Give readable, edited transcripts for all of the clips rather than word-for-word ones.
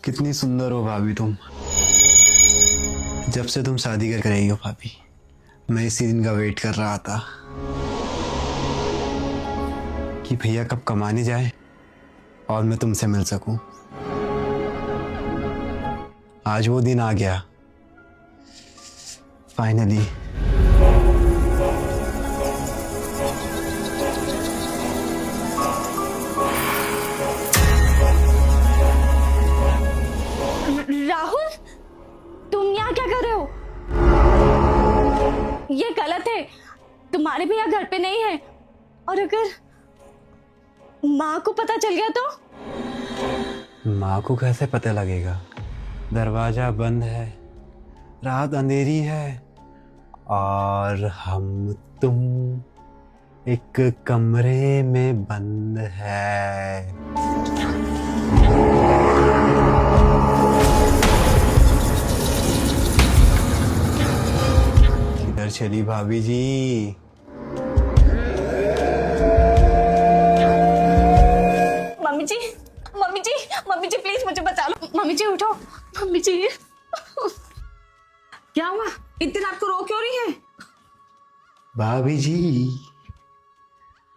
कितनी सुंदर हो भाभी तुम। जब से तुम शादी कर रही हो भाभी, मैं इसी दिन का वेट कर रहा था कि भैया कब कमाने जाए और मैं तुमसे मिल सकूं। आज वो दिन आ गया फाइनली। राहुल, तुम यहाँ क्या कर रहे हो? ये गलत है। तुम्हारे भैया घर पे नहीं है, और अगर माँ को पता चल गया तो? माँ को कैसे पता लगेगा? दरवाजा बंद है, रात अंधेरी है और हम तुम एक कमरे में बंद है। किधर चली भाभी जी? मम्मी जी, मम्मी जी, मम्मी जी प्लीज मुझे बचा लो। मम्मी जी उठो, मम्मी जी। क्या हुआ? इतनी रात को रो क्यों रही है? भाभी जी,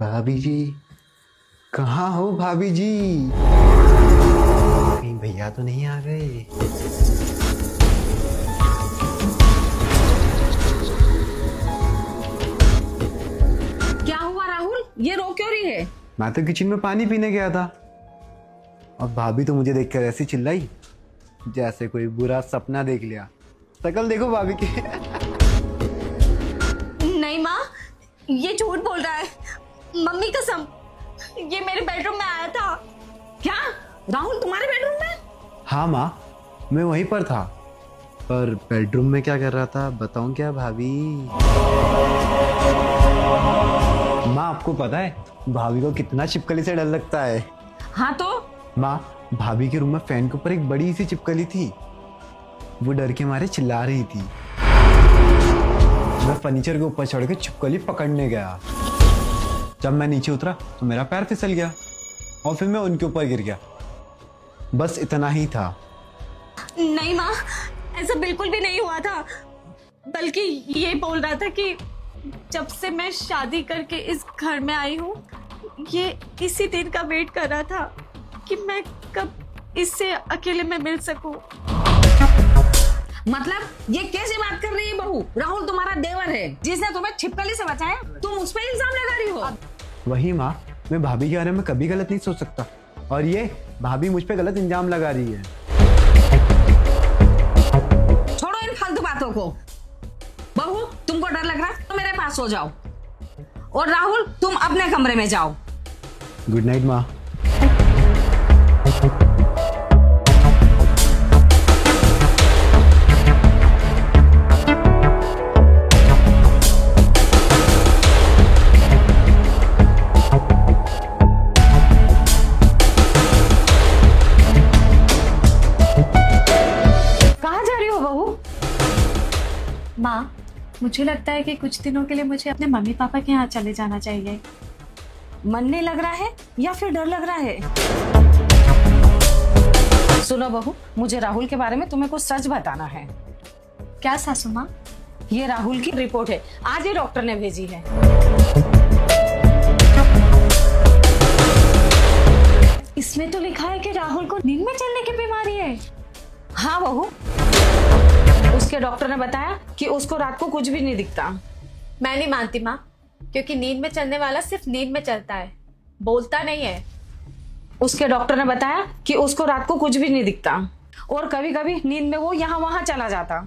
भाभी जी, कहाँ हो भाभी जी? कहीं भैया तो नहीं आ गए? क्या हुआ राहुल, ये रो क्यों रही है? मैं तो किचन में पानी पीने गया था और भाभी तो मुझे देखकर ऐसी चिल्लाई जैसे कोई बुरा सपना देख लिया। शकल देखो भाभी की। नहीं माँ, ये झूठ बोल रहा है। मम्मी कसम, ये मेरे बेडरूम में आया था। क्या राहुल तुम्हारे बेडरूम में? हाँ माँ, मैं वहीं पर था, पर बेडरूम में क्या कर रहा था बताऊं क्या भाभी? माँ आपको पता है भाभी को कितना छिपकली से डर लगता है? हाँ तो? माँ, भाभी के रूम में फैन के ऊपर एक बड़ी सी छिपकली थी। वो डर के मारे चिल्ला रही थी। मैं फर्नीचर के ऊपर चढ़ के छिपकली पकड़ने गया। जब मैं नीचे उतरा तो मेरा पैर फिसल गया और फिर मैं उनके ऊपर गिर गया। बस इतना ही था। नहीं माँ, ऐसा बिल्कुल भी नहीं हुआ था। बल्कि ये बोल रहा था कि जब से मैं शादी करके इस घर में आई हूँ, ये इसी दिन का वेट कर रहा था कि मैं कब इससे अकेले में मिल सकूं। मतलब ये कैसे बात कर रही है बहू? राहुल तुम्हारा देवर है जिसने तुम्हें छिपकली से बचाया, तुम उस पर इल्जाम लगा रही हो। वही माँ, मैं भाभी के बारे में कभी गलत नहीं सोच सकता, और ये भाभी मुझ पे गलत इल्जाम लगा रही है। छोड़ो इन फालतू बातों को। बहू, तुमको डर लग रहा है तो मेरे पास सो जाओ, और राहुल तुम अपने कमरे में जाओ। गुड नाइट माँ। कहाँ जा रही हो बहू? माँ, मुझे लगता है कि कुछ दिनों के लिए मुझे अपने मम्मी पापा के यहाँ चले जाना चाहिए। मन नहीं लग रहा है या फिर डर लग रहा है? सुनो बहू, मुझे राहुल के बारे में तुम्हें कुछ सच बताना है। क्या सासू माँ? ये राहुल की रिपोर्ट है, आज ही डॉक्टर ने भेजी है। इसमें तो लिखा है कि राहुल को नींद में चलने की बीमारी है। हाँ बहू, उसके डॉक्टर ने बताया कि उसको रात को कुछ भी नहीं दिखता। मैं नहीं मानती माँ, क्योंकि नींद में चलने वाला सिर्फ नींद में चलता है, बोलता नहीं है। उसके डॉक्टर ने बताया कि उसको रात को कुछ भी नहीं दिखता, और कभी कभी नींद में वो यहाँ वहां चला जाता।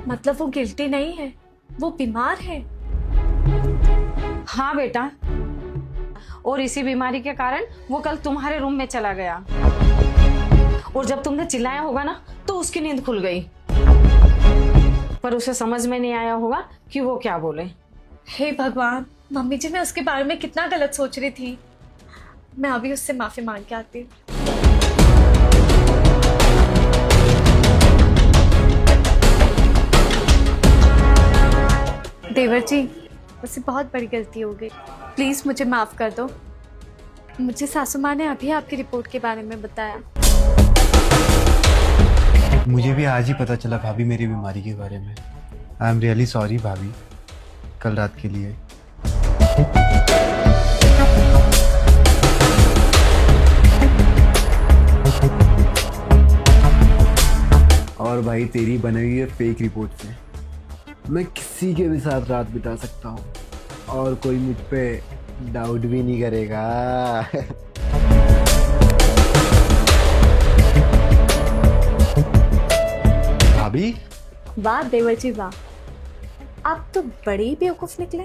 मतलब वो गिल्टी नहीं है, वो बीमार है। हाँ बेटा, और इसी बीमारी के कारण वो कल तुम्हारे रूम में चला गया, और जब तुमने चिल्लाया होगा ना तो उसकी नींद खुल गई, पर उसे समझ में नहीं आया होगा कि वो क्या बोले। हे भगवान, मम्मी जी मैं उसके बारे में कितना गलत सोच रही थी। मैं अभी उससे माफी मांग के आती हूँ। देवर जी, मुझसे बहुत बड़ी गलती हो गई, प्लीज मुझे माफ कर दो। मुझे सासू माँ ने अभी आपकी रिपोर्ट के बारे में बताया। मुझे भी आज ही पता चला भाभी मेरी बीमारी के बारे में। आई एम रियली सॉरी भाभी, कल रात के लिए। और भाई तेरी बनाई हुई है फेक रिपोर्ट से मैं किसी के भी साथ रात बिता सकता हूँ और कोई मुझ पे डाउट भी नहीं करेगा। भाभी, वाह देवर जी वाह, आप तो बड़े ही बेवकूफ निकले।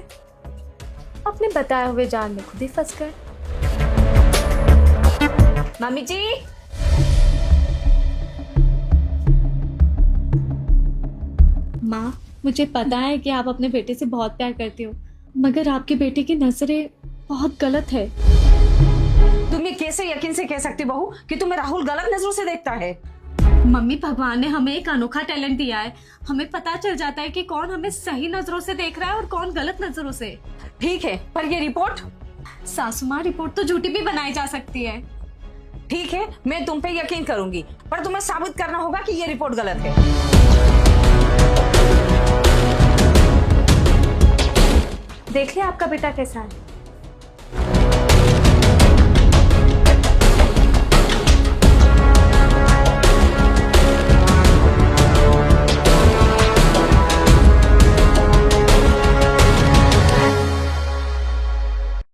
अपने बताए हुए जाल में खुद ही फंस गए। मम्मी जी, माँ मुझे पता है कि आप अपने बेटे से बहुत प्यार करती हो, मगर आपके बेटे की नजरें बहुत गलत है। तुम ये कैसे यकीन से कह सकती बहू कि तुम्हें राहुल गलत नजरों से देखता है? मम्मी, भगवान ने हमें एक अनोखा टैलेंट दिया है। हमें पता चल जाता है कि कौन हमें सही नजरों से देख रहा है और कौन गलत नजरों से। ठीक है, पर ये रिपोर्ट? सासू माँ, रिपोर्ट तो झूठी भी बनाई जा सकती है। ठीक है, मैं तुम पे यकीन करूंगी, पर तुम्हें साबित करना होगा कि ये रिपोर्ट गलत है। देख लिया आपका बेटा कैसा है।